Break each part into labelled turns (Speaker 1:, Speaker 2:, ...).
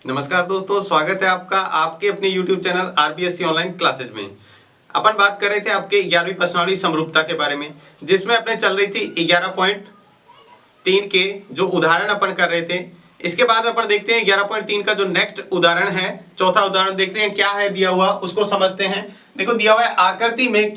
Speaker 1: नमस्कार दोस्तों, स्वागत है आपका आपके अपने YouTube channel RBSC online classes में। अपन बात कर रहे थे आपके 11वीं प्रश्नावली समरूपता के बारे में, जिसमें अपने चल रही थी 11.3 के जो उदाहरण अपन कर रहे थे। इसके बाद अपन देखते हैं 11.3 का जो नेक्स्ट उदाहरण है, चौथा उदाहरण देखते हैं क्या है दिया हुआ, उसको समझते हैं। देखो दिया हुआ है आकृति में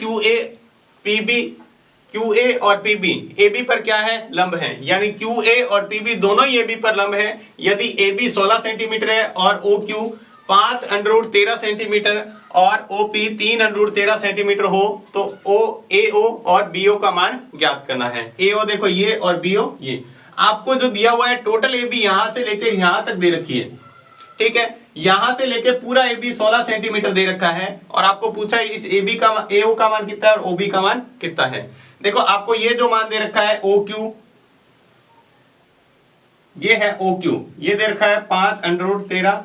Speaker 1: QA और PB AB पर क्या है, लंब है, यानी QA और PB दोनों ही AB पर लंब है। यदि AB 16 सेंटीमीटर है और OQ 5√13 सेंटीमीटर और OP 3√13 सेंटीमीटर हो तो AO और BO का मान ज्ञात करना है। AO देखो ये और BO ये। आपको जो दिया हुआ है टोटल AB यहां से लेकर यहां तक दे रखी है, ठीक है। यहां से लेके पूरा AB 16 सेंटीमीटर दे रखा है और आपको पूछा है इस AB का AO का मान कितना है और OB का मान कितना है। देखो आपको ये जो मान दे रखा है OQ, ये है OQ, ये दे रखा है 5√13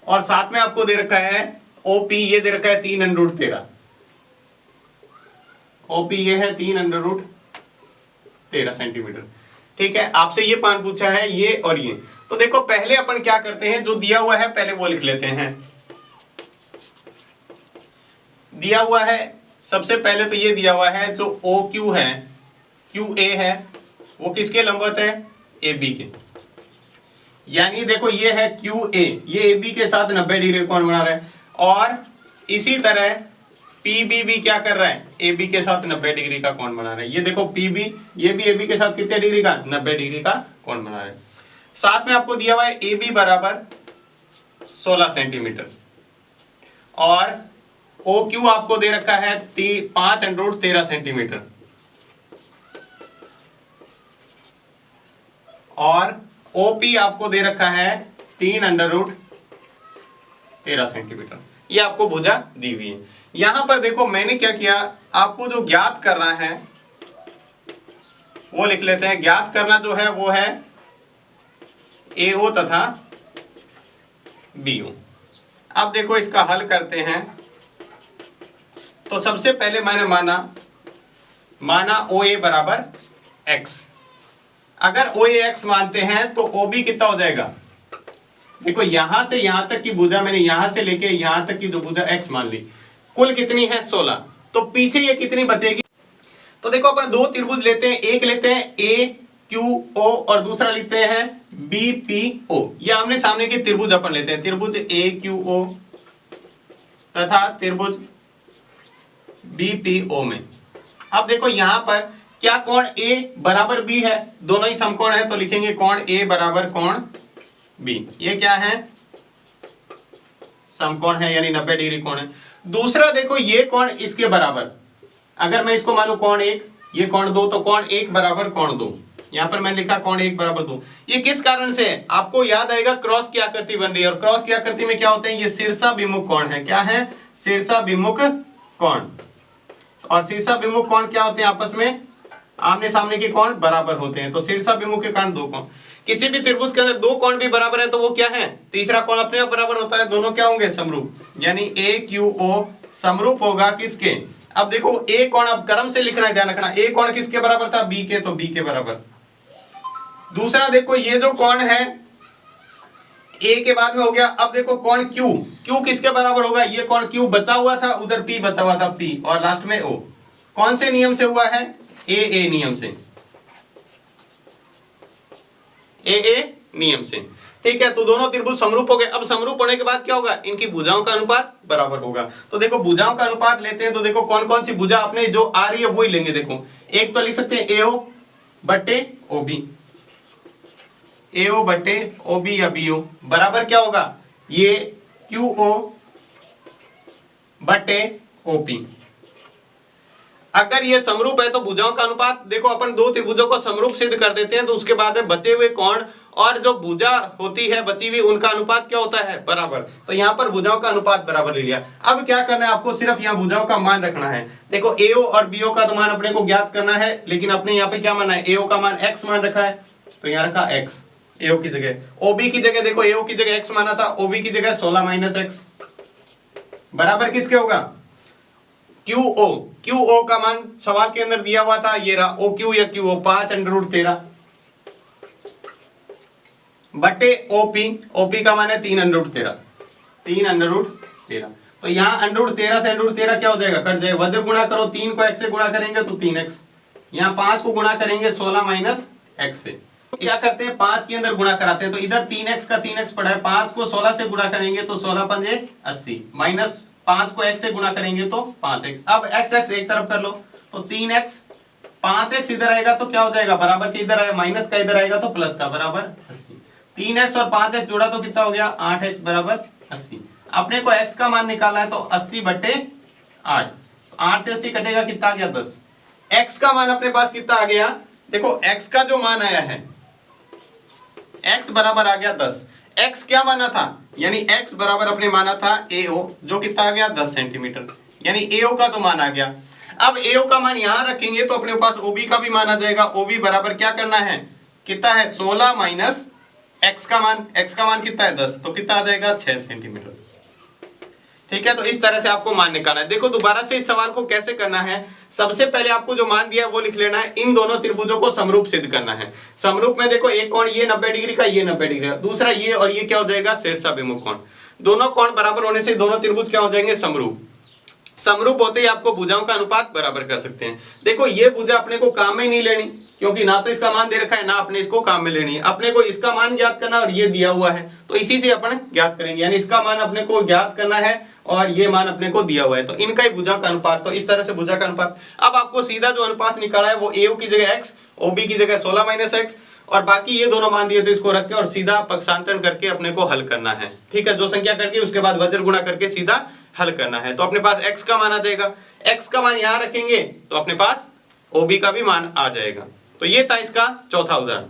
Speaker 1: और साथ में आपको दे रखा है OP, ये दे रखा है 3√13। OP ये है 3√13 सेंटीमीटर, ठीक है। आपसे ये मान पूछा है ये और ये। तो देखो पहले अपन क्या करते हैं, जो दिया हुआ है पहले वो लिख लेते हैं। दिया हुआ है सबसे पहले तो ये दिया हुआ है जो OQ है, QA है, वो किसके लंबवत है, AB के। यानी देखो ये है QA, ये AB के साथ 90 डिग्री कोण बना रहा है और इसी तरह PB भी क्या कर रहा है, AB के साथ 90 डिग्री का कोण बना रहा है। ये देखो PB, ये भी AB के साथ कितने डिग्री का, 90 डिग्री का कोण बना रहा है। साथ में आपको दिया हुआ है AB बराबर 16 सेंटीमीटर और OQ आपको दे रखा है 5√13 सेंटीमीटर और OP आपको दे रखा है 3√13 सेंटीमीटर। ये आपको भुजा दी हुई है। यहां पर देखो मैंने क्या किया, आपको जो ज्ञात करना है वो लिख लेते हैं। ज्ञात करना जो है वो है AO तथा BO। अब देखो इसका हल करते हैं। तो सबसे पहले मैंने माना OA बराबर X। अगर OA X मानते हैं तो OB कितना हो जाएगा, देखो यहां से यहां तक की भुजा मैंने यहां से लेके यहां तक की जो भुजा X मान ली, कुल कितनी है 16। तो पीछे ये कितनी बचेगी, तो देखो अपन दो त्रिभुज लेते हैं, एक लेते हैं AQO और दूसरा लेते हैं BPO। ये आमने सामने के त्रिभुज अपन लेते हैं, त्रिभुज AQO तथा त्रिभुज BPO में। अब देखो यहां पर क्या कोण A बराबर B है, दोनों ही समकोण है तो लिखेंगे कोण A बराबर कोण B। ये क्या है, समकोण है यानी 90 डिग्री कोण है। दूसरा देखो ये कोण इसके बराबर, अगर मैं इसको मानूं कोण 1, ये कोण 2, तो कोण 1 बराबर कोण 2। यहां पर मैंने लिखा कोण 1 बराबर 2। ये किस कारण से है, आपको याद आएगा क्रॉस की आकृति बन रही है और क्रॉस की आकृति में क्या होते हैं, ये शीर्षाभिमुख कोण है। क्या है, शीर्षाभिमुख कोण। और शीर्षाभिमुख कोण क्या होते हैं, आपस में आमने सामने के कोण बराबर होते हैं। तो शीर्षाभिमुख के कारण दो कोण, किसी भी त्रिभुज के अंदर दो कोण भी बराबर है तो वो क्या है, तीसरा कोण अपने आप बराबर होता है। दोनों क्या होंगे, समरूप, यानी AQO समरूप होगा किसके। अब देखो A कोण, अब क्रम से लिखना है, ध्यान रखना। A कोण किसके बराबर था, B के, तो B के बराबर। दूसरा देखो ये जो कोण है A के बाद में हो गया। अब देखो कोण Q किसके बराबर होगा, ये कोण Q बचा हुआ था, उधर P बचा हुआ था, P और लास्ट में O। कौन से नियम से हुआ है, AA नियम से, AA नियम से, ठीक है। तो दोनों त्रिभुज समरूप हो गए। अब समरूप होने के बाद क्या होगा, इनकी भुजाओं का अनुपात बराबर होगा। तो देखो भुजाओं का अनुपात लेते हैं, तो देखो कौन कौन सी भुजा अपने जो आ रही है वही लेंगे। देखो एक तो लिख सकते हैं AO बटे OB, AO बटे OB या BO बराबर क्या होगा, ये QO बटे OP। अगर ये समरूप है तो भुजाओं का अनुपात, देखो अपन दो त्रिभुजों को समरूप सिद्ध कर देते हैं तो उसके बाद में बचे हुए कोण और जो भुजा होती है बची हुई, उनका अनुपात क्या होता है, बराबर। तो यहाँ पर भुजाओं का अनुपात बराबर ले लिया। अब क्या करना है आपको, सिर्फ यहाँ भुजाओं का मान रखना है। देखो AO और BO का तो मान अपने को ज्ञात करना है, लेकिन अपने यहाँ पे क्या माना है, AO का मान X मान रखा है, तो यहाँ रखा X AO की जगह। OB की जगह देखो AO की जगह X माना था, OB की जगह 16 - X बराबर किसके होगा, QO का मान सवाल के अंदर दिया हुआ था, ये रहा OQ या QO 5√13 बटे ओपी, ओपी का मान है 3√13, 3√13। तो यहाँ √13 से √13 क्या हो जाएगा, कट जाएगा, वज्र गुणा करो, 3 को x से गुणा करेंगे तो 3x, यहाँ 5 को गुणा करेंगे 16 माइनस x से। तो क्या करते हैं, 5 के अंदर गुणा कराते हैं, तो इधर 3x का 3x पड़ा है, 5 को 16 से गुणा करेंगे तो 16 पंजे 80, माइनस 5 को x से गुणा करेंगे तो 5x। अब x एक तरफ कर लो, तो 3x, 5x इधर आएगा तो क्या हो जाएगा, बराबर के इधर आएगा, माइनस का इधर आएगा तो प्लस का, बराबर 80। 3x और 5x जोड़ा तो कितना हो गया, 8x बराबर 80। अपने को x का मान निकालना है तो 80 बटे 8, 8 से 80 कटेगा, कितना आ गया 10। x का मान अपने पास कितना आ गया, देखो x का जो मान आया है, x बराबर आ गया 10। x क्या माना था, यानी x बराबर अपने माना था AO, जो कितना आ गया 10 सेंटीमीटर, यानी AO का तो मान आ गया। अब AO का मान यहां रखेंगे तो अपने पास OB का भी मान आ जाएगा। OB बराबर क्या करना है, कितना है 16 माइनस x का मान कितना है 10, तो कितना आ जाएगा 6 सेंटीमीटर। ठीक है, तो इस तरह से आपको मान निकालना है। देखो दोबारा से इस सवाल को कैसे करना है, सबसे पहले आपको जो मान दिया है वो लिख लेना है, इन दोनों त्रिभुजों को समरूप सिद्ध करना है। समरूप में देखो एक कोण ये 90 डिग्री का, ये 90 डिग्री का, दूसरा ये और ये क्या हो जाएगा, शीर्षाभिमुख कोण। दोनों कोण बराबर होने से दोनों त्रिभुज क्या हो जाएंगे, समरूप। समरूप होते ही आपको भुजाओं का अनुपात बराबर कर सकते हैं। देखो ये भुजा अपने को काम में नहीं लेनी, क्योंकि ना तो इसका मान दे रखा है, ना अपने इसको काम में लेनी है। अपने को इसका मान ज्ञात करना और ये दिया हुआ है, तो इसी से अपन ज्ञात करेंगे, यानी इसका मान अपने को ज्ञात करना है और ये मान अपने को दिया हुआ है, तो इनका ही भुजा का अनुपात। तो इस तरह से भुजा का अनुपात। अब आपको सीधा जो अनुपात निकाला है वो AO की जगह x, OB की जगह 16 माइनस x, और बाकी ये दोनों मान दिए तो इसको रख के और सीधा पक्षांतरण करके अपने को हल करना है। ठीक है, जो संख्या करके उसके बाद वज्र गुणा करके सीधा हल करना है। तो अपने पास x का मान आ जाएगा, x का मान यहां रखेंगे तो अपने पास OB का भी मान आ जाएगा। तो ये था इसका चौथा उदाहरण।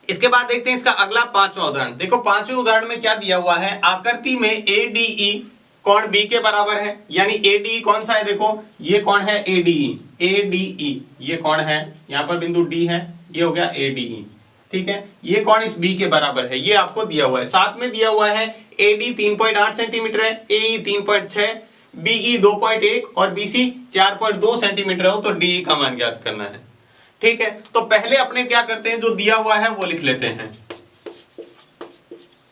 Speaker 1: इसके बाद देखते हैं इसका अगला पांचवा उदाहरण। देखो पांचवें उदाहरण में क्या दिया हुआ है, आकृति में ADE कोण B के बराबर है, यानी ADE कौन सा है, देखो ये कौन है ADE, ये कौन है, यहाँ पर बिंदु D है, ये हो गया ADE। ठीक है, ये कौन इस B के बराबर है, ये आपको दिया हुआ है। साथ में दिया हुआ है AD 3.8 सेंटीमीटर है, AE 3.6, BE 2.1 और BC 4.2 सेंटीमीटर हो, तो DE का मान ज्ञात करना है। ठीक है, तो पहले अपने क्या करते हैं, जो दिया हुआ है वो लिख लेते हैं।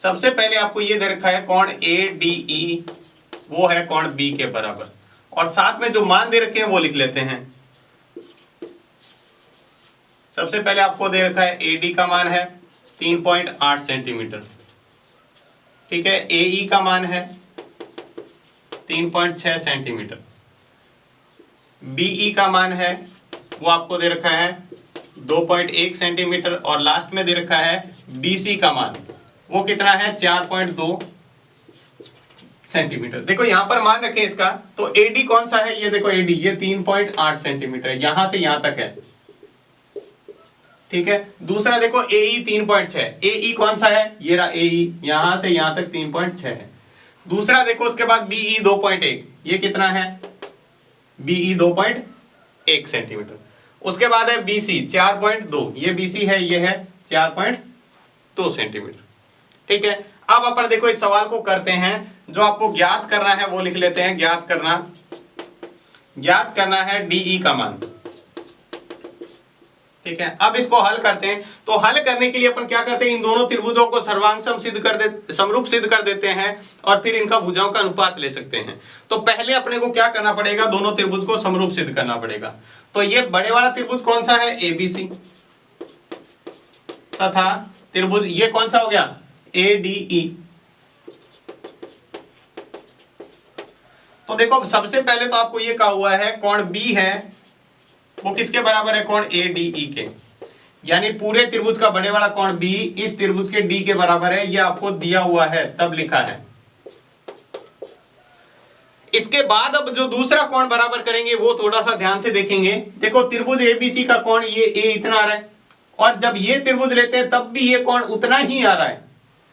Speaker 1: सबसे पहले आपको ये दे रखा है कोण ADE, वो है कोण B के बराबर, और साथ में जो मान दे रखे हैं वो लिख लेते हैं। सबसे पहले आपको दे रखा है AD का मान है 3.8 सेंटीमीटर। ठीक है, AE का मान है 3.6 सेंटीमीटर, BE का मान है वो आपको दे रखा है 2.1 सेंटीमीटर, और लास्ट में दे रखा है BC का मान, वो कितना है 4.2 सेंटीमीटर। देखो यहां पर मान रखें इसका, तो AD कौन सा है, ये देखो AD, ये 3.8 सेंटीमीटर है, यहां से यहां तक है। ठीक है, दूसरा देखो AE 3.6, AE कौन सा है, ये रहा AE, यहां से यहां तक 3.6 है। दूसरा देखो उसके बाद BE 2.1, ये कितना है, BE 2.1 सेंटीमीटर। उसके बाद है BC 4.2, ये BC है, ये है 4.2 सेंटीमीटर। ठीक है, अब अपन देखो इस सवाल को करते हैं, जो आपको ज्ञात करना है वो लिख लेते हैं। ज्ञात करना है DE का मान। ठीक है, अब इसको हल करते हैं। तो हल करने के लिए अपन क्या करते हैं, इन दोनों त्रिभुजों को सर्वांग समरूप सिद्ध कर देते हैं, और फिर इनका भुजाओं का अनुपात ले सकते हैं। तो पहले अपने को क्या करना पड़ेगा, दोनों त्रिभुज को समरूप सिद्ध करना पड़ेगा। तो ये बड़े वाला त्रिभुज कौन सा है, ABC, तथा त्रिभुज ये कौन सा हो गया, ADE। तो देखो सबसे पहले तो आपको ये कहा हुआ है कोण B है वो किसके बराबर है, कोण ADE के, यानी पूरे त्रिभुज का बड़े वाला कोण B इस त्रिभुज के D के बराबर है, ये आपको दिया हुआ है तब लिखा है। इसके बाद अब जो दूसरा कोण बराबर करेंगे वो थोड़ा सा ध्यान से देखेंगे। देखो त्रिभुज ABC का कोण ये A इतना आ रहा है, और जब ये त्रिभुज लेते हैं तब भी ये कोण उतना ही आ रहा है,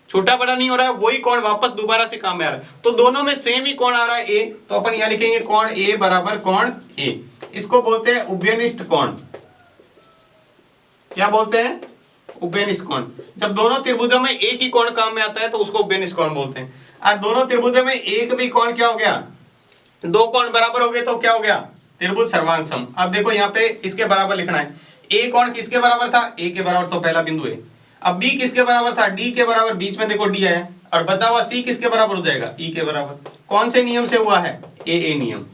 Speaker 1: छोटा बड़ा नहीं हो रहा है, वही कोण वापस दोबारा से काम में आ रहा है। तो दोनों में सेम ही कोण आ रहा है A, तो अपन यहां लिखेंगे कोण A बराबर कोण A। इसको बोलते हैं उभयनिष्ठ कोण। क्या बोलते हैं, उभयनिष्ठ कोण। जब दोनों त्रिभुजों में एक ही कोण काम में आता है तो उसको उभयनिष्ठ कोण बोलते हैं। और दोनों त्रिभुजों में एक भी कोण क्या हो गया, दो कोण बराबर हो गए तो क्या हो गया, त्रिभुज सर्वांग सम। अब देखो यहाँ पे इसके बराबर लिखना है, A कोण किसके बराबर था, A के बराबर, तो पहला बिंदु है। अब बी किसके बराबर था, डी के बराबर, बीच में देखो डी आया, और बचा हुआ सी किसके बराबर हो जाएगा, ई के बराबर। कौन से नियम से हुआ है, ए नियम।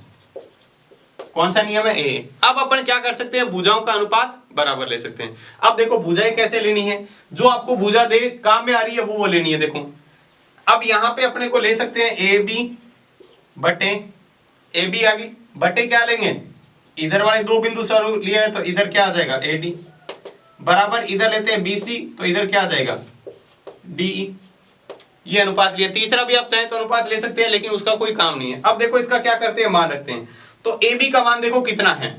Speaker 1: कौन सा नियम है, ए। अब अपन क्या कर सकते हैं, भुजाओं का अनुपात बराबर ले सकते हैं। अब देखो भुजाएं कैसे लेनी है, जो आपको भुजा दे काम में आ रही है वो लेनी है। देखो अब यहाँ पे अपने को ले सकते हैं ए बी बटे, ए बी आ गई, बटे क्या लेंगे, इधर वाले दो बिंदु स्वरूप लिया है तो इधर क्या आ जाएगा, ए डी, बराबर इधर लेते हैं बी सी तो इधर क्या आ जाएगा, डी ई। ये अनुपात लिया। तीसरा भी आप चाहें तो अनुपात ले सकते हैं, लेकिन उसका कोई काम नहीं है। अब देखो इसका क्या करते हैं, मान रखते हैं। तो ए बी का मान देखो कितना है,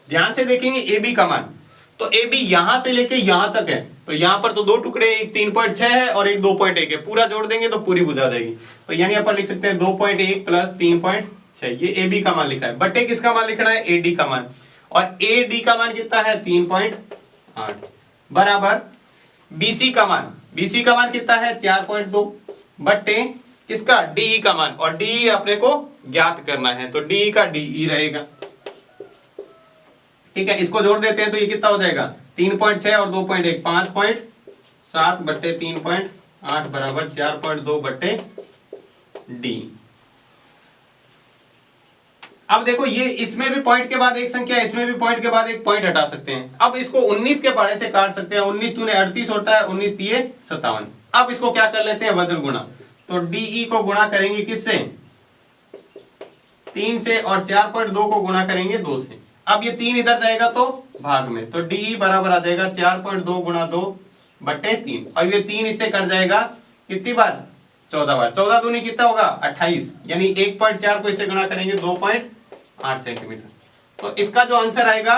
Speaker 1: ध्यान से देखेंगे ए बी का मान। तो ए बी यहां से लेके यहां तक है, तो यहां पर तो दो टुकड़े, एक 3.6 है और एक 2.1 है, पूरा जोड़ देंगे तो पूरी बुझा जाएगी। तो यानी अपन लिख सकते हैं 2.1 प्लस 3.6, ये ए बी का मान लिखा है। बटे किसका मान लिखना है, ए डी का मान, और ए डी का मान कितना है 3.8, बराबर बीसी का मान, बीसी का मान कितना है 4.2, बटे किसका, डीई का मान, और डीई अपने को ज्ञात करना है तो डीई का डीई रहेगा। ठीक है, इसको जोड़ देते हैं तो ये कितना हो जाएगा, 3.6 और 2.1, 5.7 बटे 3.8 बराबर 4.2 बटे डी। अब देखो ये इसमें भी पॉइंट के बाद एक संख्या, इसमें भी पॉइंट के बाद एक पॉइंट हटा सकते हैं। अब इसको 19 के पहाड़े से काट सकते हैं, 19 दूने 38 होता है, 19 दिए 57। अब इसको क्या कर लेते हैं, वज्र गुणा। तो डीई को गुणा करेंगे किससे, 3 से, और 4.2 को गुणा करेंगे 2 से। अब ये 3 इधर जाएगा तो भाग में, तो डीई बराबर आ जाएगा 4.2 गुणा 2 बटे 3, और ये 3 इससे कट जाएगा कितनी बार, 14 बार। 14 दूनी कितना होगा 28, यानी 1.4 को इससे गुणा करेंगे 2.8 सेंटीमीटर। तो इसका जो आंसर आएगा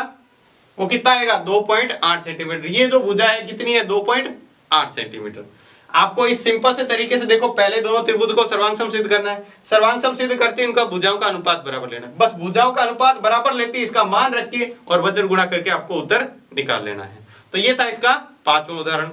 Speaker 1: वो कितना आएगा, 2.8 सेंटीमीटर। ये जो भुजा है कितनी है, 2.8 सेंटीमीटर। आपको इस सिंपल से तरीके से देखो, पहले दोनों त्रिभुज को सर्वांग सिद्ध करना है, सर्वांग सिद्ध करते इनका भुजाओं का अनुपात बराबर लेना है। बस भुजाओं का अनुपात बराबर लेते इसका मान रख के और वज्र गुणा करके आपको उत्तर निकाल लेना है। तो ये था इसका 5वां उदाहरण।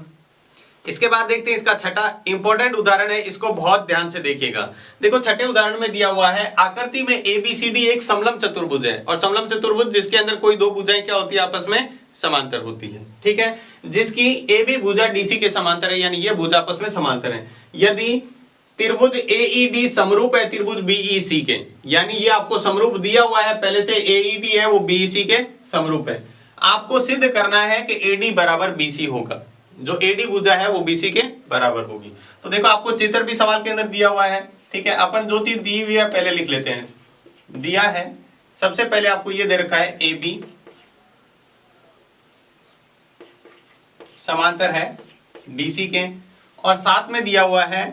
Speaker 1: इसके बाद देखते हैं इसका छठा इंपॉर्टेंट उदाहरण है, इसको बहुत ध्यान से देखिएगा। देखो छठे उदाहरण में दिया हुआ है, आकृति में एबीसीडी एक समलंब चतुर्भुज है, और समलंब चतुर्भुज जिसके अंदर कोई दो भुजाएं क्या होती है, आपस में समांतर होती है। ठीक है, जिसकी ए बी भुजा डीसी के समांतर है, यानी ये भुजा आपस में समांतर है। यदि त्रिभुज एईडी समरूप है त्रिभुज बीईसी के, यानी ये आपको समरूप दिया हुआ है पहले से, एईडी है वो बीईसी के समरूप है। आपको सिद्ध करना है कि एडी बराबर बीसी होगा, जो एडी भुजा है वो बीसी के बराबर होगी। तो देखो आपको चित्र भी सवाल के अंदर दिया हुआ है। ठीक है, अपन जो चीज दी हुई है पहले लिख लेते हैं। दिया है सबसे पहले आपको ये दे रखा है ए बी समांतर है डीसी के, और साथ में दिया हुआ है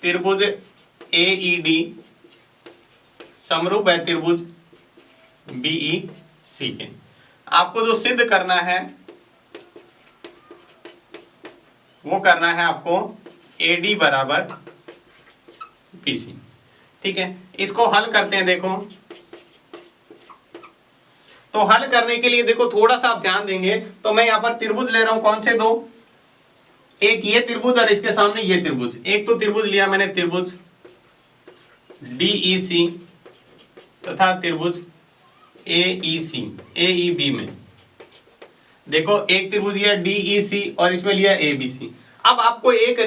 Speaker 1: त्रिभुज एईडी समरूप है त्रिभुज बीईसी के। आपको जो सिद्ध करना है वो करना है आपको AD बराबर BC। ठीक है, इसको हल करते हैं। देखो तो हल करने के लिए देखो थोड़ा सा आप ध्यान देंगे, तो मैं यहां पर त्रिभुज ले रहा हूं, कौन से दो, एक ये त्रिभुज और इसके सामने ये त्रिभुज। एक तो त्रिभुज लिया मैंने त्रिभुज DEC तथा त्रिभुज AEC AEB में। देखो एक त्रिभुज लिया DEC और इसमें लिया ABC। अब आपको एक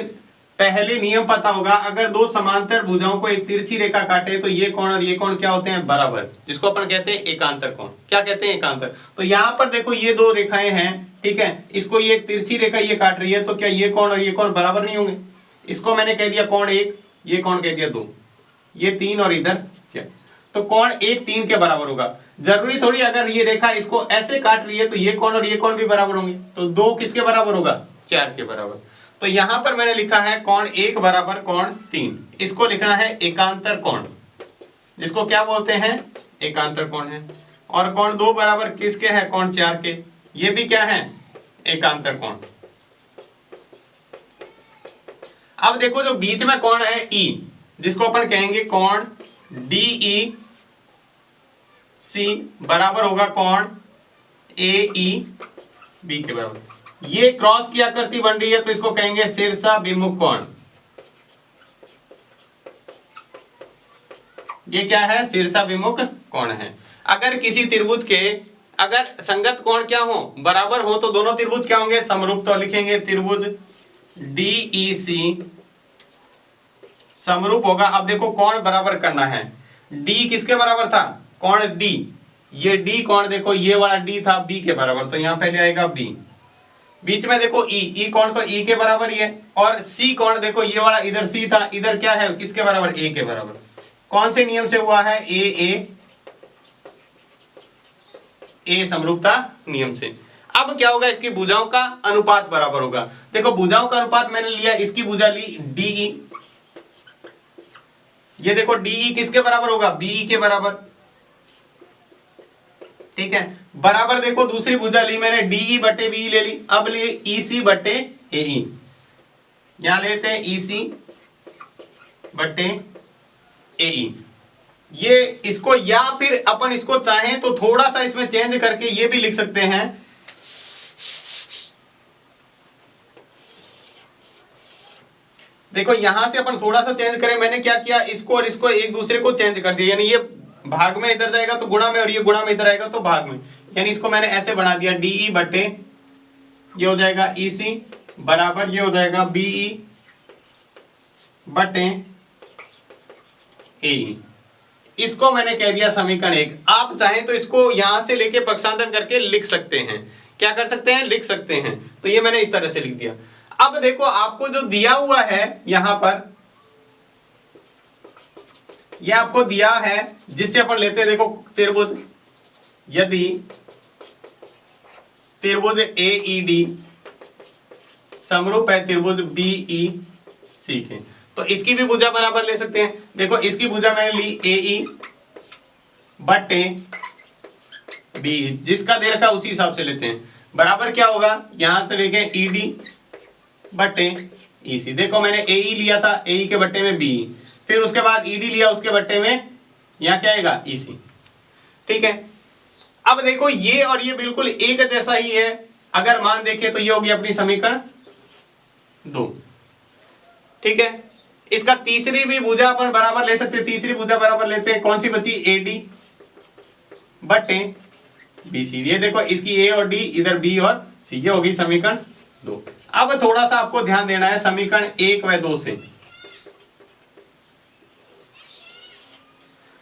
Speaker 1: पहले नियम पता होगा, अगर दो समांतर भुजाओं को एक तिरछी रेखा काटे तो ये कोण और ये कोण क्या होते हैं, बराबर, जिसको अपन कहते हैं एकांतर कोण। क्या कहते हैं, एकांतर। तो यहां पर देखो ये दो रेखाएं हैं, ठीक है, इसको ये एक तिरछी रेखा ये काट रही है, तो क्या ये कोण और ये कोण बराबर नहीं होंगे। इसको मैंने कह दिया कोण 1, ये कोण कह दिया 2, ये 3 और इधर 4, तो कोण 1 3 के बराबर होगा। जरूरी थोड़ी अगर ये रेखा इसको ऐसे काट रही है तो ये कोण और ये कोण भी बराबर होंगे, तो 2 किसके बराबर होगा, 4 के बराबर। तो यहां पर मैंने लिखा है कोण 1 बराबर कोण 3, इसको लिखना है एकांतर कोण, जिसको क्या बोलते हैं, एकांतर कोण है। और कोण 2 बराबर किसके है, कोण 4 के, ये भी क्या है, एकांतर कोण। अब देखो जो बीच में कोण है E, जिसको अपन कहेंगे कोण DEC बराबर होगा कोण AEB के बराबर। ये क्रॉस की आकृति बन रही है तो इसको कहेंगे शीर्षाभिमुख कोण। ये क्या है, शीर्षाभिमुख कोण है। अगर किसी त्रिभुज के अगर संगत कोण क्या हो, बराबर हो, तो दोनों त्रिभुज क्या होंगे, समरूप। तो लिखेंगे त्रिभुज DEC समरूप होगा। अब देखो कोण बराबर करना है, D किसके बराबर था, कोण D, ये D कोण देखो ये वाला D था B के बराबर, तो यहां पहले आएगा B। बीच में देखो E कोण तो E के बराबर ही है, और C कोण देखो ये वाला इधर C था, इधर क्या है, किसके बराबर, A के बराबर। कौन से नियम से हुआ है, ए समरूपता नियम से। अब क्या होगा, इसकी भुजाओं का अनुपात बराबर होगा। देखो भुजाओं का अनुपात मैंने लिया, इसकी भुजा ली DE, ये देखो DE किसके बराबर होगा, BE के बराबर, ठीक है। बराबर देखो दूसरी भुजा ली मैंने DE बटे BE ले ली, अब लिए EC बटे AE, यहां लेते हैं EC बटे AE। ये इसको, या फिर अपन इसको चाहें तो थोड़ा सा इसमें चेंज करके ये भी लिख सकते हैं, देखो यहां से अपन थोड़ा सा चेंज करें, मैंने क्या किया, इसको और इसको एक दूसरे को चेंज कर दिया, यानी ये भाग में इधर जाएगा तो गुणा में, और ये गुणा में इधर आएगा तो भाग में, यानी इसको मैंने ऐसे बना दिया DE बटे, ये हो जाएगा EC बराबर, ये हो जाएगा BE बटे AE। इसको मैंने कह दिया समीकरण 1। आप चाहें तो इसको यहां से लेके पक्षांतर करके लिख सकते हैं, क्या कर सकते हैं, लिख सकते हैं। तो ये मैंने इस तरह से लिख दिया। अब देखो आपको जो दिया हुआ है यहां पर, ये आपको दिया है जिससे अपन लेते हैं, देखो त्रिभुज, यदि त्रिभुज AED समरूप है त्रिभुज BEC के, तो इसकी भी भुजा बराबर ले सकते हैं। देखो इसकी भुजा मैंने ली AE बटे BE, जिसका दे रखा उसी हिसाब से लेते हैं, बराबर क्या होगा, यहां से लेके ED बटे EC। देखो मैंने AE लिया था, AE के बट्टे में BE, फिर उसके बाद ED लिया, उसके बट्टे में यहां क्या आएगा, EC, ठीक है। अब देखो ये और ये बिल्कुल एक जैसा ही है, अगर मान देखें तो ये होगी अपनी समीकरण 2, ठीक है। इसका तीसरी भी भुजा अपन बराबर ले सकते हैं, तीसरी भुजा बराबर लेते हैं, कौन सी बची, AD बटे BC। ये देखो इसकी A और D, इधर B और C, ये होगी समीकरण 2। अब थोड़ा सा आपको ध्यान देना है समीकरण 1 व 2 से,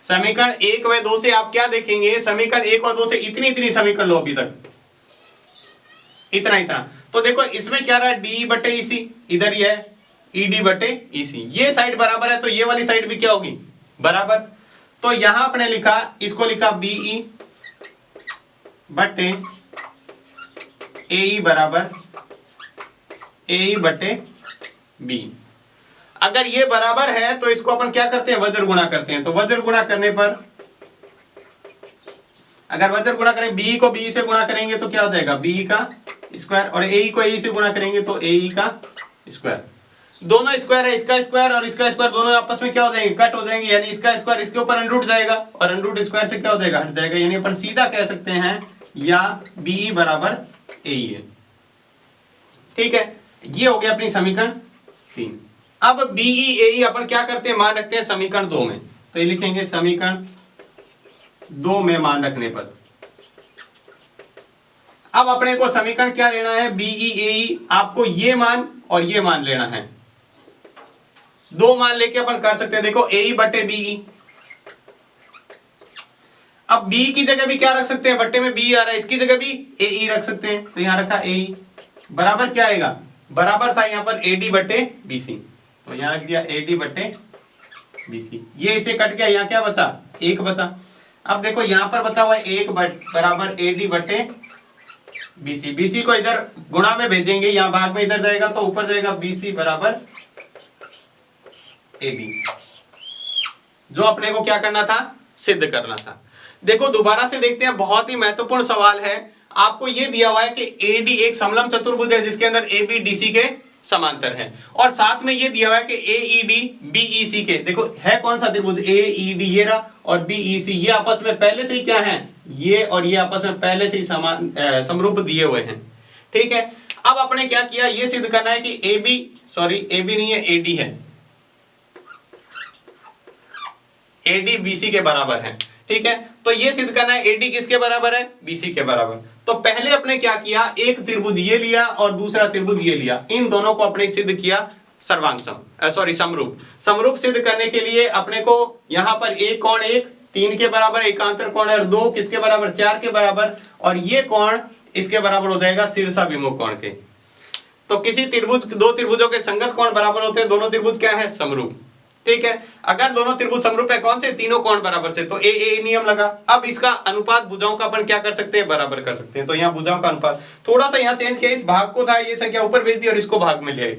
Speaker 1: समीकरण 1 व 2 से आप क्या देखेंगे, समीकरण 1 और 2 से इतनी समीकरण लो अभी तक, इतना। तो देखो इसमें क्या रहा, DE बटे EC, इधर ही है ED बटे EC, ये साइड बराबर है तो ये वाली साइड भी क्या होगी, बराबर। तो यहां आपने लिखा, इसको लिखा BE बटे AE बराबर AE बटे B। अगर ये बराबर है तो इसको अपन क्या करते हैं, वज्र गुणा करते हैं। तो वज्र गुणा करने पर, अगर वज्र गुणा करें, BE को BE से गुणा करेंगे तो क्या हो जाएगा, BE का स्क्वायर, और AE को AE से गुणा करेंगे तो AE का स्क्वायर। दोनों स्क्वायर है, इसका स्क्वायर और इसका स्क्वायर दोनों आपस में क्या हो जाएंगे, कट हो जाएंगे, यानी इसका स्क्वायर इसके ऊपर अंडरूट जाएगा और अंडरूट स्क्वायर से क्या हो जाएगा, हट जाएगा, यानी अपन सीधा कह सकते हैं या BE बराबर AE है, ठीक है। ये हो गया अपनी समीकरण 3। अब BE AE अपन क्या करते हैं, मान रखते हैं समीकरण 2 में, तो ये लिखेंगे समीकरण 2 में मान रखने पर। अब अपने को समीकरण क्या लेना है, BE AE, आपको ये मान और ये मान लेना है, 2 मान लेके अपन कर सकते हैं। देखो AE बटे BE, अब B की जगह भी क्या रख सकते हैं, बट्टे में B आ रहा है, इसकी जगह भी AE रख सकते हैं, तो यहां रखा AE बराबर क्या आएगा, बराबर था यहां पर AD बटे BC, तो यहां रख दिया AD बटे BC। ये इसे कट गया, यहां क्या बचा, 1 बचा। अब देखो यहां पर बचा हुआ है 1 बराबर AD बटे BC, BC को इधर गुणा में भेजेंगे, यहां भाग में इधर जाएगा तो ऊपर जाएगा BC बराबर AB, जो अपने को क्या करना था, सिद्ध करना था। देखो दोबारा से देखते हैं, बहुत ही महत्वपूर्ण सवाल है। आपको यह दिया हुआ है कि AD एक समलंब चतुर्भुज है जिसके अंदर AB DC के समांतर है, और साथ में यह दिया हुआ है कि AED BEC के, देखो है कौन सा त्रिभुज, AED ये रहा और BEC, ये आपस में पहले से ही क्या है, ये और ये आपस में पहले से ही समरूप दिए हुए हैं, ठीक है। अब आपने क्या किया, ये सिद्ध करना है कि AB नहीं है, AD है, AD BC के बराबर है। ठीक है, तो ये सिद्ध करना है एडी किसके बराबर है, बीसी के बराबर। तो पहले अपने क्या किया, एक त्रिभुज ये लिया और दूसरा त्रिभुज ये लिया, इन दोनों को अपने सिद्ध किया सर्वांग समरूप। समरूप सिद्ध करने के लिए अपने को यहां पर एक कोण एक 3 के बराबर एकांतर कोण है और 2 किसके बराबर 4 के बराबर, और ये कोण इसके बराबर हो जाएगा शीर्षाभिमुख कोण के। तो किसी त्रिभुज, दो त्रिभुजों के संगत कोण बराबर होते हैं, दोनों त्रिभुज क्या है, समरूप। ठीक है, अगर दोनों त्रिभुज समरूप है कौन से, तीनों कोण बराबर से, तो ए नियम लगा। अब इसका अनुपात भुजाओं का अपन क्या कर सकते हैं, बराबर कर सकते हैं। तो यहाँ भुजाओं का अनुपात थोड़ा सा यहाँ चेंज किया, इस भाग को था ये संख्या ऊपर भेज दी और इसको भाग में ले आए।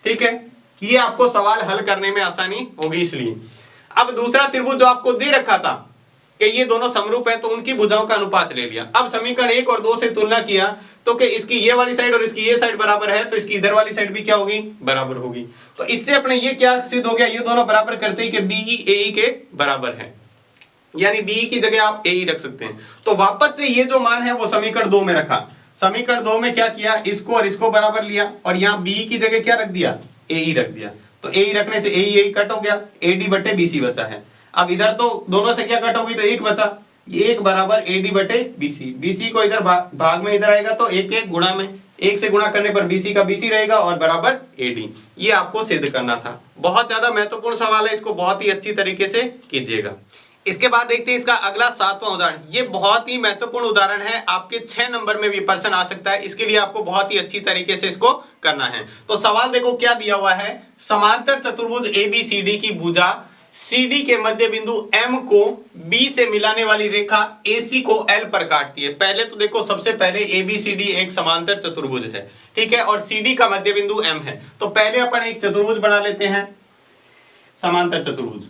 Speaker 1: ठीक है, ये आपको सवाल हल करने में आसानी होगी इसलिए। अब दूसरा त्रिभुज जो आपको दे रखा था कि ये दोनों समरूप है, तो उनकी भुजाओं का अनुपात ले लिया। अब समीकरण 1 और 2 से तुलना किया तो कि इसकी ये वाली साइड और इसकी ये साइड बराबर है, तो इसकी इधर वाली साइड भी क्या होगी, बराबर होगी। तो इससे अपने ये क्या सिद्ध हो गया, ये दोनों बराबर करते ही कि बीई एई के बराबर है, यानी बीई की जगह आप एई रख सकते हैं। तो वापस से ये जो मान है वो समीकरण 2 में रखा। समीकरण 2 में क्या किया, इसको और इसको बराबर लिया और यहाँ बीई की जगह क्या रख दिया, एई रख दिया। तो एई रखने से एई कट हो गया, एडी बटे बीसी बचा है। अब इधर तो दोनों से क्या कट होगी, तो 1 बचा, 1 बराबर एडी बटे बीसी। बीसी को इधर भाग में इधर आएगा तो 1 गुणा में 1 से गुणा करने पर बीसी का बीसी रहेगा और बराबर एडी। ये आपको सिद्ध करना था। बहुत ज्यादा महत्वपूर्ण सवाल है, इसको बहुत ही अच्छी तरीके से कीजिएगा। इसके बाद देखते हैं इसका अगला 7वां उदाहरण। ये बहुत ही महत्वपूर्ण उदाहरण है, आपके 6 नंबर में भी प्रश्न आ सकता है। इसके लिए आपको बहुत ही अच्छी तरीके से इसको करना है। तो सवाल देखो क्या दिया हुआ है, समांतर चतुर्भुज एबीसीडी की भुजा CD के मध्य बिंदु M को B से मिलाने वाली रेखा AC को L पर काटती है। पहले तो देखो, सबसे पहले ABCD एक समांतर चतुर्भुज है, ठीक है, और CD का मध्य बिंदु M है। तो पहले अपन एक चतुर्भुज बना लेते हैं, समांतर चतुर्भुज।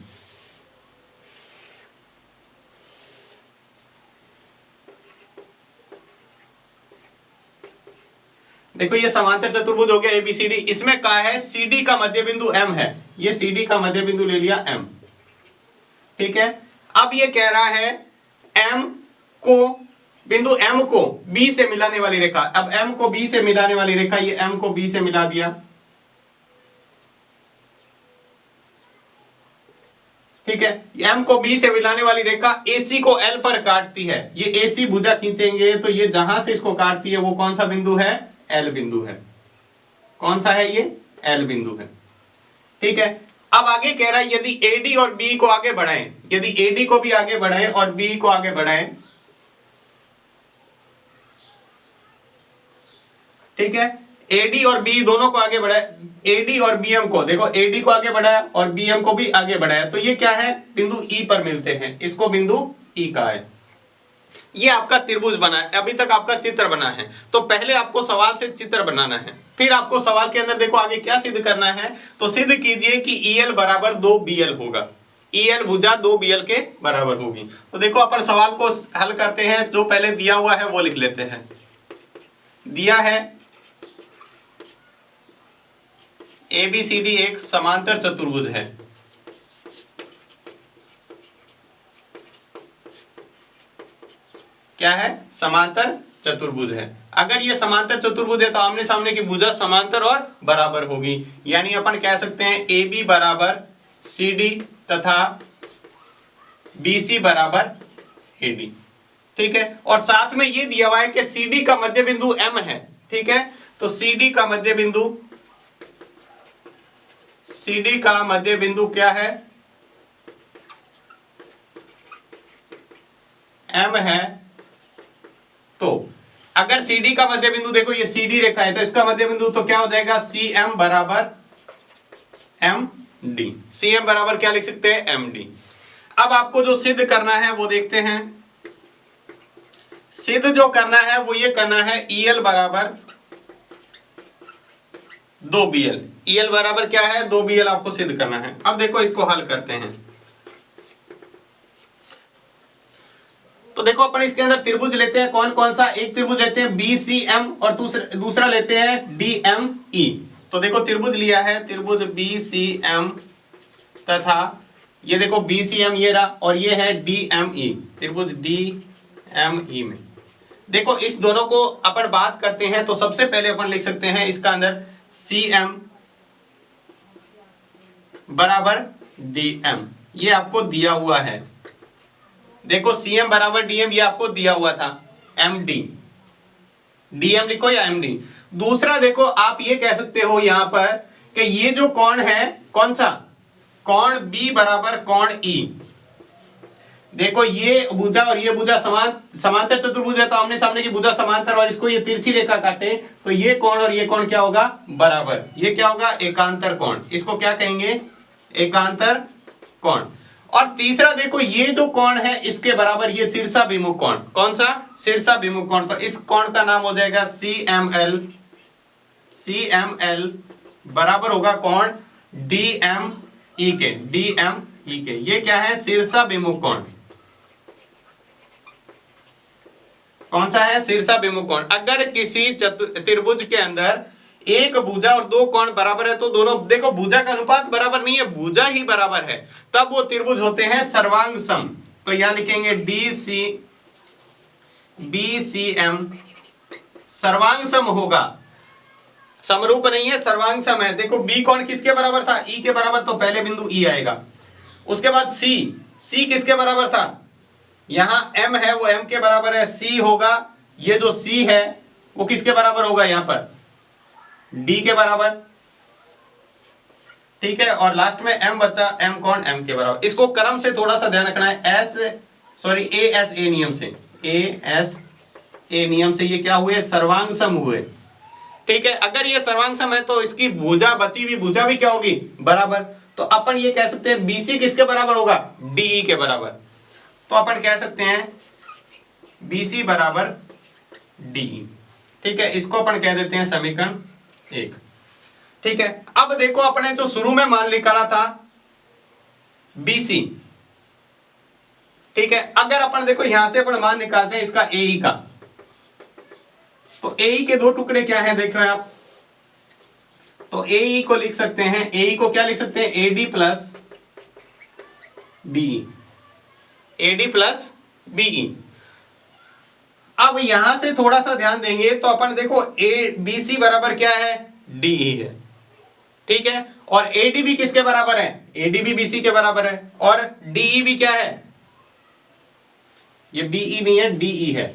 Speaker 1: देखो ये समांतर चतुर्भुज हो गया ABCD। इसमें क्या है, CD का मध्य बिंदु M है, ये CD का मध्य बिंदु ले लिया M। ठीक है, अब ये कह रहा है M को, बिंदु M को B से मिलाने वाली रेखा। अब M को B से मिलाने वाली रेखा, ये M को B से मिला दिया। ठीक है, M को B से मिलाने वाली रेखा AC को L पर काटती है। ये AC भुजा खींचेंगे तो ये जहां से इसको काटती है वो कौन सा बिंदु है, L बिंदु है। कौन सा है ये, L बिंदु है। ठीक है, अब आगे कह रहा है यदि AD और B को आगे बढ़ाएं, यदि AD को भी आगे बढ़ाएं और B को आगे बढ़ाएं, ठीक है, AD और B दोनों को आगे बढ़ाए, AD और BM को, देखो AD को आगे बढ़ाया और BM को भी आगे बढ़ाया, तो ये क्या है, बिंदु E पर मिलते हैं, इसको बिंदु E का है। ये आपका त्रिभुज बना है, अभी तक आपका चित्र बना है। तो पहले आपको सवाल से चित्र बनाना है, फिर आपको सवाल के अंदर देखो आगे क्या सिद्ध करना है। तो सिद्ध कीजिए कि EL बराबर 2BL होगा, EL भुजा 2BL के बराबर होगी। तो देखो अपन सवाल को हल करते हैं, जो पहले दिया हुआ है वो लिख लेते हैं। दिया है ABCD एक समांतर चतुर्भुज है। क्या है, समांतर चतुर्भुज है। अगर ये समांतर चतुर्भुज है तो आमने सामने की भुजा समांतर और बराबर होगी, यानी अपन कह सकते हैं AB बराबर CD तथा BC बराबर AD। ठीक है, और साथ में ये दिया हुआ है कि CD का मध्य बिंदु M है। ठीक है, तो CD का मध्य बिंदु क्या है, M है। तो अगर CD का मध्य बिंदु, देखो ये CD रेखा है, तो इसका मध्य बिंदु तो क्या हो जाएगा, CM बराबर MD। CM बराबर क्या लिख सकते हैं, MD। अब आपको जो सिद्ध करना है वो देखते हैं। सिद्ध जो करना है वो ये करना है, EL बराबर 2BL। EL बराबर क्या है, 2BL आपको सिद्ध करना है। अब देखो इसको हल करते हैं। तो देखो अपन इसके अंदर त्रिभुज लेते हैं, कौन कौन सा, एक त्रिभुज लेते हैं BCM और दूसरा लेते हैं DME। तो देखो त्रिभुज लिया है, त्रिभुज BCM तथा ये देखो BCM ये रहा, और ये है DME, त्रिभुज DME में देखो इस दोनों को अपन बात करते हैं। तो सबसे पहले अपन लिख सकते हैं इसका अंदर CM बराबर DM, ये आपको दिया हुआ है। देखो CM बराबर DM, ये आपको दिया हुआ था MD, DM लिखो या MD। दूसरा देखो आप ये कह सकते हो यहां पर कि ये जो कोण है कौन सा, कोण B बराबर कोण E। देखो ये भुजा और ये भुजा समांतर चतुर्भुज है, तो आमने सामने की भुजा समांतर और इसको ये तिरछी रेखा काटे, तो ये कोण और ये कोण क्या होगा, बराबर। ये क्या होगा, एकांतर कोण। इसको क्या कहेंगे, एकांतर कोण। और तीसरा देखो ये जो कोण है इसके बराबर ये शीर्षाभिमुख कोण, कौन सा, शीर्षाभिमुख कोण। तो इस कोण का नाम हो जाएगा CML। CML बराबर होगा कोण DME के, DME के। ये क्या है, शीर्षाभिमुख कोण। कौन सा है, शीर्षाभिमुख कोण। अगर किसी त्रिभुज के अंदर एक भुजा और दो कोण बराबर है, तो दोनों देखो भुजा का अनुपात बराबर नहीं है, भुजा ही बराबर है, तब वो त्रिभुज होते हैं सर्वांग सम। तो यहां लिखेंगे BCM सर्वांग सम होगा, समरूप नहीं है, सर्वांग सम है। देखो B कोण किसके बराबर था, E के बराबर, तो पहले बिंदु E आएगा। उसके बाद C किसके बराबर था, यहां M है वो M के बराबर है, C होगा, ये जो C है वो किसके बराबर होगा, यहां पर D के बराबर, ठीक है। और लास्ट में M बचा, M कोण M के बराबर। इसको क्रम से थोड़ा सा ध्यान रखना है, ASA नियम से, ASA नियम से ये क्या हुए, सर्वांग सम हुए, ठीक है। अगर ये सर्वांग सम है तो इसकी भुजा, बची हुई भुजा भी क्या होगी, बराबर। तो अपन ये कह सकते हैं BC किसके बराबर होगा, DE के बराबर। तो अपन कह सकते हैं BC बराबर DE, ठीक है। इसको अपन कह देते हैं समीकरण 1, ठीक है। अब देखो अपने जो शुरू में मान निकाला था BC, ठीक है। अगर अपन देखो यहां से अपन मान निकालते हैं इसका AE का, तो AE के दो टुकड़े क्या हैं, देखो आप, तो AE को लिख सकते हैं, AE को क्या लिख सकते हैं, AD plus BE, AD plus BE। अब यहां से थोड़ा सा ध्यान देंगे तो अपन देखो BC बराबर क्या है, DE है, ठीक है। और AD भी किसके बराबर है, AD भी BC के बराबर है, और DE भी क्या है, ये BE नहीं है, DE है,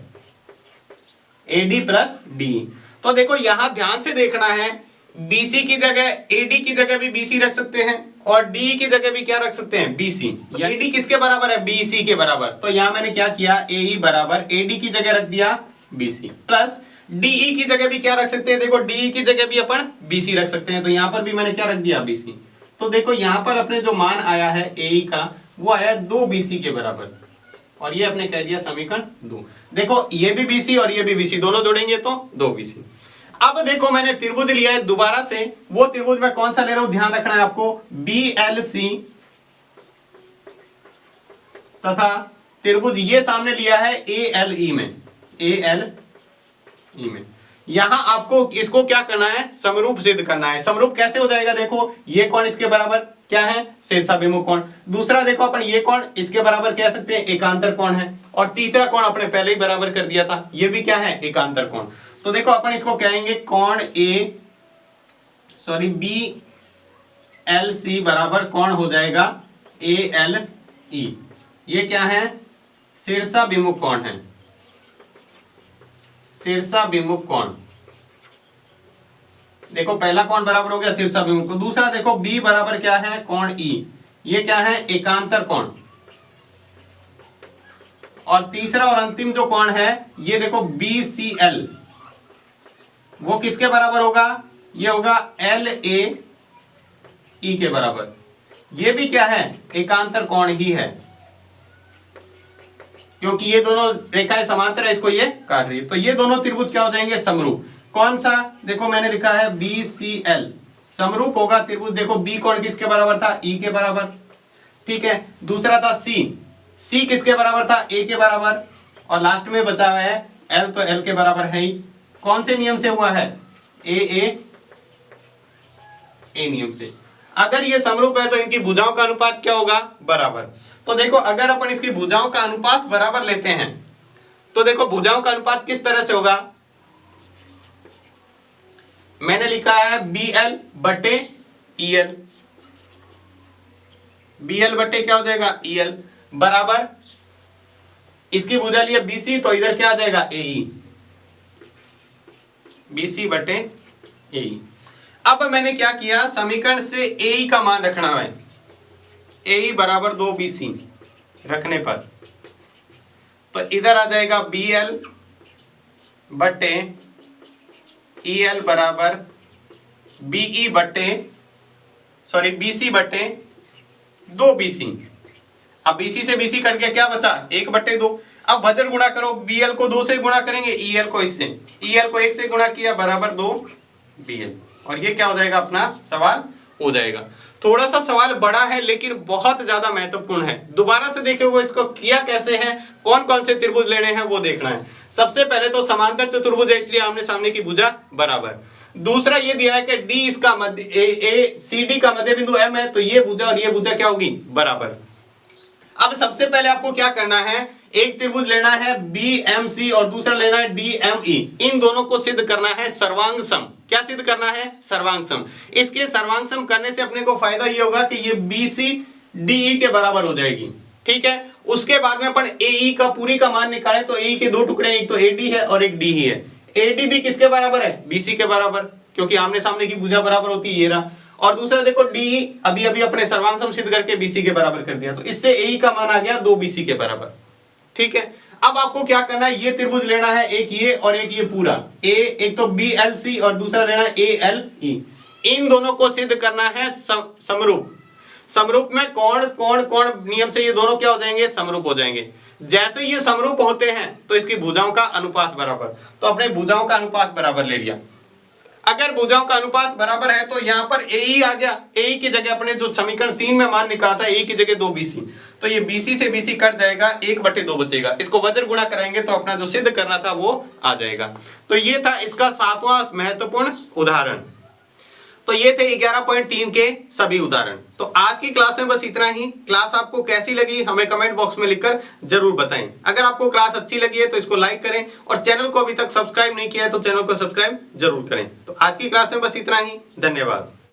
Speaker 1: AD प्लस DE। तो देखो यहां ध्यान से देखना है, BC की जगह AD की जगह भी BC रख सकते हैं, और DE की जगह भी क्या रख सकते हैं, BC। AD किसके बराबर है, BC के बराबर। तो यहां मैंने क्या किया, AE बराबर AD की जगह रख दिया BC, प्लस DE की जगह भी क्या रख सकते हैं, देखो DE की जगह भी अपन BC रख सकते हैं, तो यहां पर भी मैंने क्या रख दिया, BC। तो देखो यहां पर अपने जो मान आया है AE का, वो आया 2 BC के बराबर, और ये अपने कह दिया समीकरण 2। देखो ये भी BC और ये भी BC, दोनों जोड़ेंगे तो 2 BC। अब देखो मैंने त्रिभुज लिया है दोबारा से, वो त्रिभुज में कौन सा ले रहा हूं, ध्यान रखना है आपको, BLC, तथा त्रिभुज ये सामने लिया है ALE में, ALE में। यहां आपको इसको क्या करना है, समरूप सिद्ध करना है। समरूप कैसे हो जाएगा, देखो ये कोण इसके बराबर क्या है, शीर्षाभिमुख कोण। दूसरा देखो अपन ये कोण इसके बराबर कह सकते हैं, एकांतर कोण है। और तीसरा कोण अपने पहले ही बराबर कर दिया था, ये भी क्या है, एकांतर कोण। तो देखो अपन इसको कहेंगे कोण BLC बराबर कोण हो जाएगा ALE। ये क्या है, शीर्षाभिमुख कोण है, शीर्षाभिमुख कोण। देखो पहला कोण बराबर हो गया शीर्षाभिमुख को। दूसरा देखो B बराबर क्या है, कोण E, ये क्या है, एकांतर कोण। और तीसरा और अंतिम जो कोण है ये देखो BCL, वो किसके बराबर होगा, ये होगा LAE के बराबर। ये भी क्या है, एकांतर कोण ही है, क्योंकि ये दोनों रेखाएं समांतर है, इसको ये काट रही है। तो ये दोनों त्रिभुज क्या हो जाएंगे, समरूप। कौन सा, देखो मैंने लिखा है BCL, समरूप होगा त्रिभुज। देखो B कोण किसके बराबर था, E के बराबर, ठीक है। दूसरा था C किसके बराबर था, A के बराबर। और लास्ट में बचा हुआ है L, तो L के बराबर है ही। कौन से नियम से हुआ है, A नियम से। अगर ये समरूप है तो इनकी भुजाओं का अनुपात क्या होगा, बराबर। तो देखो अगर अपन इसकी भुजाओं का अनुपात बराबर लेते हैं, तो देखो भुजाओं का अनुपात किस तरह से होगा, मैंने लिखा है BL बटे EL, BL बटे क्या हो जाएगा, EL, बराबर इसकी भुजा लिया BC, तो इधर क्या आ जाएगा AE, BC बटे AE। अब मैंने क्या किया, समीकरण से AE का मान रखना है, AE बराबर 2BC रखने पर तो इधर आ जाएगा BL बटे EL बराबर BE बटे BC बटे 2BC। अब BC से BC कट के क्या बचा, 1 बटे 2। अब वजन गुणा करो, BL को 2 से गुणा करेंगे, EL को इससे, EL को 1 से गुणा किया बराबर 2BL, और ये क्या हो जाएगा, अपना सवाल हो जाएगा। थोड़ा सा सवाल बड़ा है लेकिन बहुत ज्यादा महत्वपूर्ण है, दोबारा से देखोगे इसको किया कैसे है, कौन कौन से त्रिभुज लेने हैं वो देखना है। सबसे पहले तो समांतर चतुर्भुज है इसलिए आमने सामने की भुजा बराबर। दूसरा ये दिया है कि D इसका मध्य CD का मध्य बिंदु M है, तो ये भुजा और ये भुजा क्या होगी, बराबर। अब सबसे पहले आपको क्या करना है, एक त्रिभुज लेना है BMC और दूसरा लेना है DME। इन दोनों को सिद्ध करना है सर्वांग सम। क्या सिद्ध करना है, सर्वांग सम। इसके सर्वांग सम करने से अपने को फायदा ये होगा कि ये BC DE के बराबर हो जाएगी, ठीक है। उसके बाद में अपन AE का पूरी का मान निकाले तो AE के 2 टुकड़े, एक तो AD है और एक DE है। AD भी किसके बराबर है, BC के बराबर, क्योंकि आमने सामने की भुजा बराबर होती है, ये रहा। और दूसरा देखो DE अभी अभी अपने सर्वांग सम सिद्ध करके BC के बराबर कर दिया, तो इससे AE का मान आ गया 2BC के बराबर, ठीक है। अब आपको क्या करना है, ये त्रिभुज लेना है, एक ये और एक ये पूरा एक तो BLC और दूसरा लेना है ALE। इन दोनों को सिद्ध करना है समरूप। समरूप में कौन कौन कौन नियम से ये दोनों क्या हो जाएंगे, समरूप हो जाएंगे। जैसे ये समरूप होते हैं तो इसकी भुजाओं का अनुपात बराबर, तो अपने भुजाओं का अनुपात बराबर ले लिया। अगर भुजाओं का अनुपात बराबर है तो यहाँ पर AE आ गया, AE की जगह अपने जो समीकरण 3 में मान निकाला था, AE की जगह 2BC, तो ये BC से BC कट जाएगा, 1 बटे 2 बचेगा। इसको वज्र गुणा कराएंगे तो अपना जो सिद्ध करना था वो आ जाएगा। तो ये था इसका 7वां महत्वपूर्ण उदाहरण। तो ये थे 11.3 के सभी उदाहरण। तो आज की क्लास में बस इतना ही। क्लास आपको कैसी लगी हमें कमेंट बॉक्स में लिखकर जरूर बताएं। अगर आपको क्लास अच्छी लगी है तो इसको लाइक करें, और चैनल को अभी तक सब्सक्राइब नहीं किया है तो चैनल को सब्सक्राइब जरूर करें। तो आज की क्लास में बस इतना ही, धन्यवाद।